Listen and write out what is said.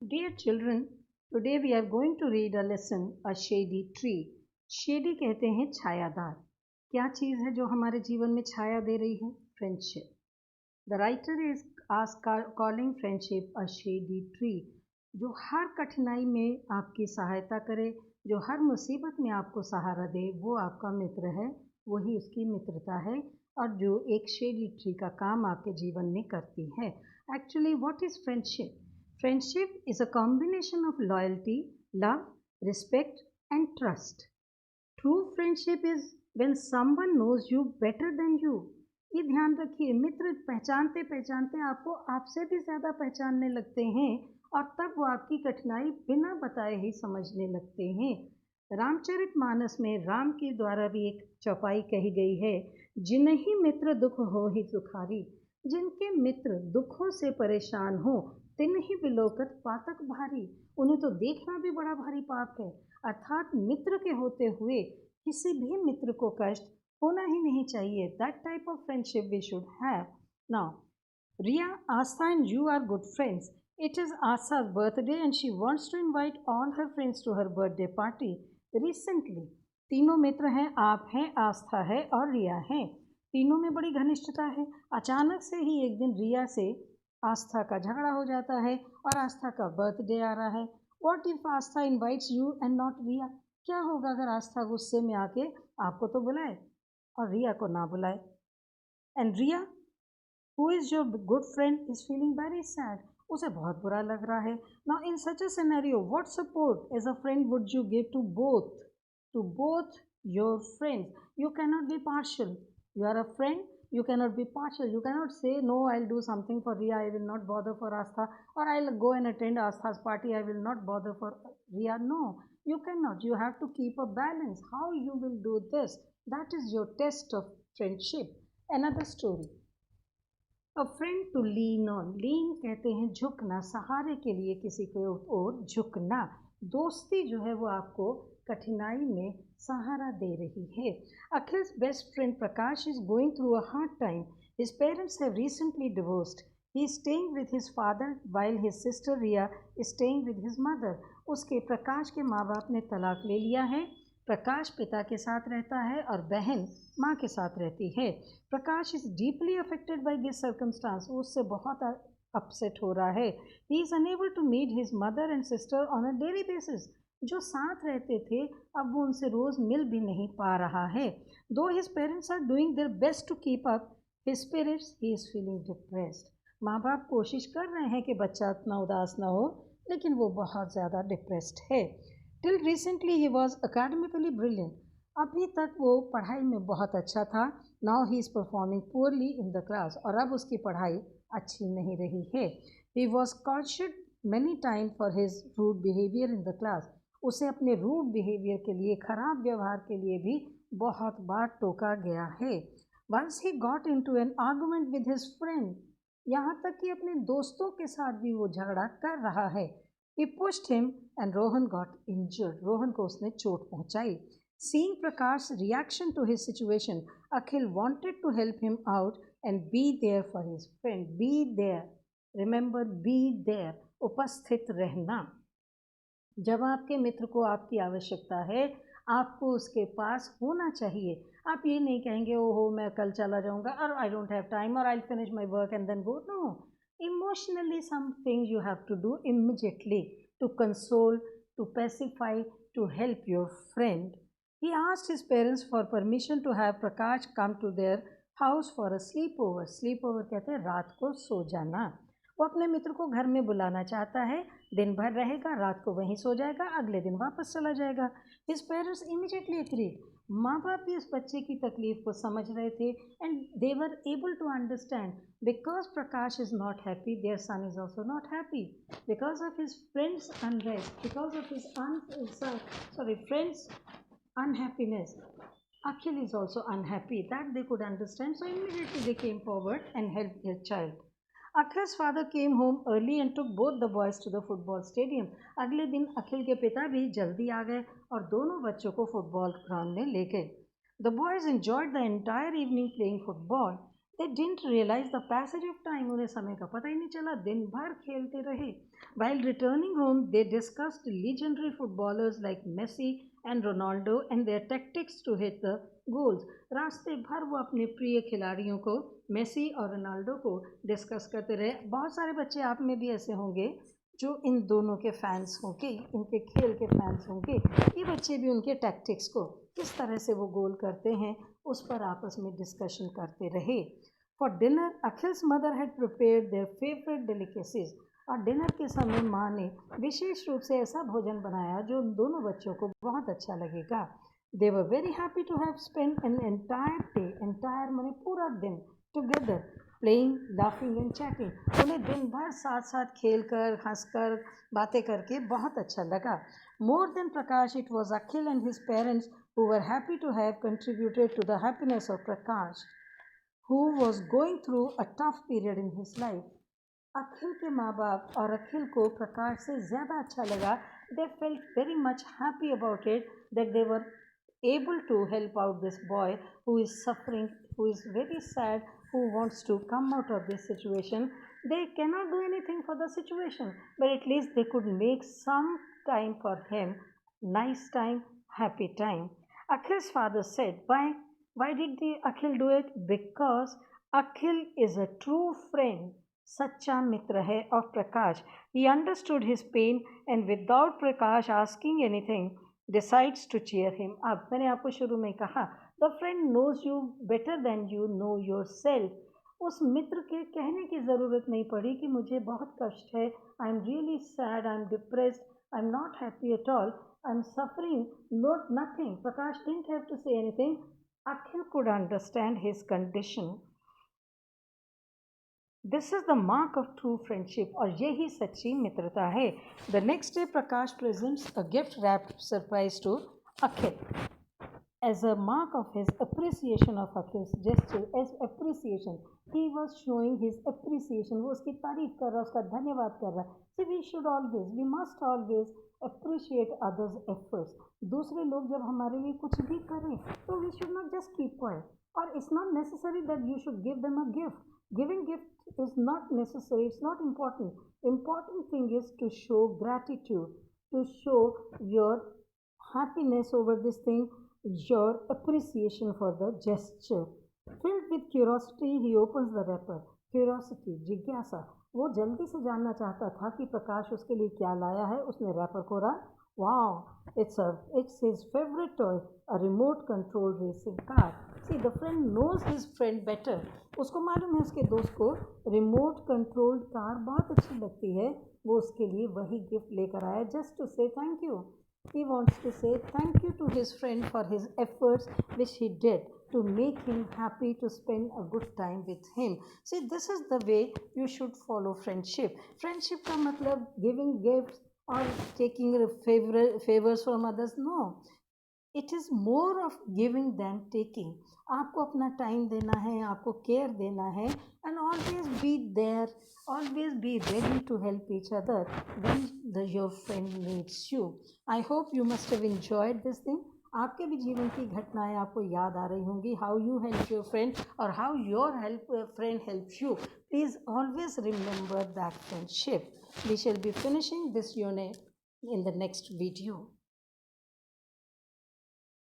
Dear children, today we are going to read a lesson, A Shady Tree. Shady कहते हैं छायादार. क्या चीज़ है जो हमारे जीवन में छाया दे रही है? Friendship. The writer is calling friendship a shady tree. जो हर कठिनाई में आपकी सहायता करे, जो हर मुसीबत में आपको सहारा दे, वो आपका मित्र है, वही उसकी मित्रता है और जो एक शेडी ट्री का काम आपके जीवन में करती है. Actually, what is friendship? Friendship is a combination of loyalty, love, respect, and trust. True friendship is when someone knows you better than you. ये ध्यान रखिए, मित्र पहचानते पहचानते आपको आपसे भी ज़्यादा पहचानने लगते हैं और तब वो आपकी कठिनाई बिना बताए ही समझने लगते हैं. रामचरितमानस में राम के द्वारा भी एक चौपाई कही गई है, जिन्हीं मित्र दुख हो ही सुखारी. जिनके मित्र दुखों से परेशान हो, तिन्हीं बिलोकत पातक भारी. उन्हें तो देखना भी बड़ा भारी पाप है. अर्थात मित्र के होते हुए किसी भी मित्र को कष्ट होना ही नहीं चाहिए. That type of friendship we should have. Now, Ria, Astha and you are good friends. It is Astha's birthday and she wants to invite all her friends to her birthday party. Recently, तीनों मित्र हैं, आप हैं, आस्था है और रिया है. तीनों में बड़ी घनिष्ठता है. अचानक से ही एक दिन रिया से आस्था का झगड़ा हो जाता है और आस्था का बर्थडे आ रहा है. What if Aastha invites you and not रिया? क्या होगा अगर आस्था गुस्से में आके आपको तो बुलाए और रिया को ना बुलाए? And Riya, who is your good friend, is feeling very sad. उसे बहुत बुरा लग रहा है. Now in such a scenario, what support as a friend would you give to both your friends? You cannot be partial. You are a friend, you cannot be partial. You cannot say no, I'll do something for Ria, I will not bother for Astha, or I'll go and attend Astha's party, I will not bother for Ria. No, you cannot. You have to keep a balance. How you will do this? That is your test of friendship. Another story. A friend to lean on. Lean कहते हैं झुकना, सहारे के लिए किसी को ओर झुकना. दोस्ती जो है वो आपको कठिनाई में सहारा दे रही है. Akhil's best friend Prakash is going through a hard time. His parents have recently divorced. He is staying with his father while his sister Riya is staying with his mother. उसके प्रकाश के माँ बाप ने तलाक ले लिया है. प्रकाश पिता के साथ रहता है और बहन माँ के साथ रहती है. Prakash is deeply affected by this circumstance. उससे बहुत अपसेट हो रहा है. He is unable to meet his mother and sister on a daily basis. जो साथ रहते थे अब वो उनसे रोज़ मिल भी नहीं पा रहा है. Though his parents are doing their best to keep up his spirits, he is feeling depressed. माँ बाप कोशिश कर रहे हैं कि बच्चा इतना उदास ना हो, लेकिन वो बहुत ज़्यादा डिप्रेस्ड है. Till recently he was academically brilliant. अभी तक वो पढ़ाई में बहुत अच्छा था. Now he is performing poorly in the class. और अब उसकी पढ़ाई अच्छी नहीं रही है. He was cautioned many time for his rude behaviour in the class. उसे अपने रूड बिहेवियर के लिए, खराब व्यवहार के लिए भी बहुत बार टोका गया है. Once he got into an argument with his friend. यहाँ तक कि अपने दोस्तों के साथ भी वो झगड़ा कर रहा है. He pushed him and Rohan got injured. Rohan को उसने चोट पहुंचाई. Seeing Prakash's reaction to his situation, Akhil wanted to help him out and be there for his friend. Be there. Remember, be there. उपस्थित रहना. जब आपके मित्र को आपकी आवश्यकता है, आपको उसके पास होना चाहिए. आप ये नहीं कहेंगे ओहो मैं कल चला जाऊंगा और आई डोंट हैव टाइम और I finish my work and then go. No. Emotionally, some things you have to do immediately to console, to pacify, to help your friend. He asked his parents for permission to have Prakash come to their house for a sleepover. Sleepover कहते हैं रात को सो जाना. वो अपने मित्र को घर में बुलाना चाहता है. दिन भर रहेगा, रात को वहीं सो जाएगा, अगले दिन वापस चला जाएगा. His parents immediately agreed. माँ बाप भी उस बच्चे की तकलीफ़ को समझ रहे थे and they were able to understand. Because Prakash is not happy, their son is also not happy. Because of his friends unrest, because of his friends unhappiness, Akhil is also unhappy. That they could understand, so immediately they came forward and helped their child. Akhil's father came home early and took both the boys to the football stadium. अगले दिन अखिल के पिता भी जल्दी आ गए और दोनों बच्चों को फुटबॉल ग्राउंड में ले गए. The boys enjoyed the entire evening playing football. They didn't realize the passage of time. उन्हें समय का पता ही नहीं चला, दिन भर खेलते रहे. While returning home, they discussed legendary footballers like Messi and Ronaldo and their tactics to hit the goals. रास्ते भर वो अपने प्रिय खिलाड़ियों को, मेसी और रोनाल्डो को डिस्कस करते रहे. बहुत सारे बच्चे आप में भी ऐसे होंगे जो इन दोनों के फैंस होंगे, इनके खेल के फैंस होंगे. ये बच्चे भी उनके टैक्टिक्स को, किस तरह से वो गोल करते हैं, उस पर आपस में डिस्कशन करते रहे. For dinner Akhil's mother had prepared their favourite delicacies. और डिनर के समय माँ ने विशेष रूप से ऐसा भोजन बनाया जो उन दोनों बच्चों को बहुत अच्छा लगेगा. They were very happy to have spend an entire day, entire माने पूरा दिन, together, playing, laughing and chatting. उन्हें दिन भर साथ साथ खेल कर, हंस कर, बातें करके बहुत अच्छा लगा. More than Prakash, it was Akhil and his parents who were happy to have contributed to the happiness of Prakash, who was going through a tough period in his life. अखिल के माँ बाप और अखिल को प्रकाश से ज़्यादा अच्छा लगा. They felt very much happy about it that they were able to help out this boy who is suffering, who is very sad, who wants to come out of this situation. They cannot do anything for the situation, but at least they could make some time for him, nice time, happy time. Akhil's father said, why did the Akhil do it? Because Akhil is a true friend. सच्चा मित्र है of Prakash. He understood his pain and without Prakash asking anything, decides to cheer him up. मैंने आपको शुरू में कहा, the friend knows you better than you know yourself. उस मित्र के कहने की ज़रूरत नहीं पड़ी कि मुझे बहुत कष्ट है, I am really sad, I am depressed, I am not happy at all, I am suffering, not nothing. Prakash didn't have to say anything. Akhil could understand his condition. This is the mark of true friendship. और यही सच्ची मित्रता है. The next day Prakash presents a gift wrapped surprise to Akhil as a mark of his appreciation of Akhil's gesture, as appreciation. He was showing his appreciation. वो उसकी तारीफ कर रहा, उसका धन्यवाद कर रहा. See, we must always appreciate others' efforts. दूसरे लोग जब हमारे लिए कुछ भी करें तो we should not just keep quiet. और it's not necessary that you should give them a gift. Giving gift is not necessary, it's not important. Important thing is to show gratitude, to show your happiness over this thing, your appreciation for the gesture. Filled with curiosity, he opens the wrapper. Curiosity, जिज्ञासा, वो जल्दी से जानना चाहता था कि प्रकाश उसके लिए क्या लाया है. उसने रैपर खोला. Wow, it's his favorite toy, a remote control racing car. See, the friend knows his friend better. उसको मालूम है उसके दोस्त को रिमोट कंट्रोल्ड कार बहुत अच्छी लगती है. वो उसके लिए वही गिफ्ट लेकर आया, जस्ट टू से thank you. He wants to say thank you to his friend for his efforts which he did to make him happy, to spend a good time with him. See, this is the way you should follow friendship. Friendship का मतलब giving gifts or taking favors from others. No. It is more of giving than taking. आपको अपना time देना है, आपको care देना है, and always be there, always be ready to help each other when your friend needs you. I hope you must have enjoyed this thing. आपके भी जीवन की घटनाएं आपको याद आ रही होंगी, how you help your friend or how your friend helps you. Please always remember that friendship. We shall be finishing this unit in the next video.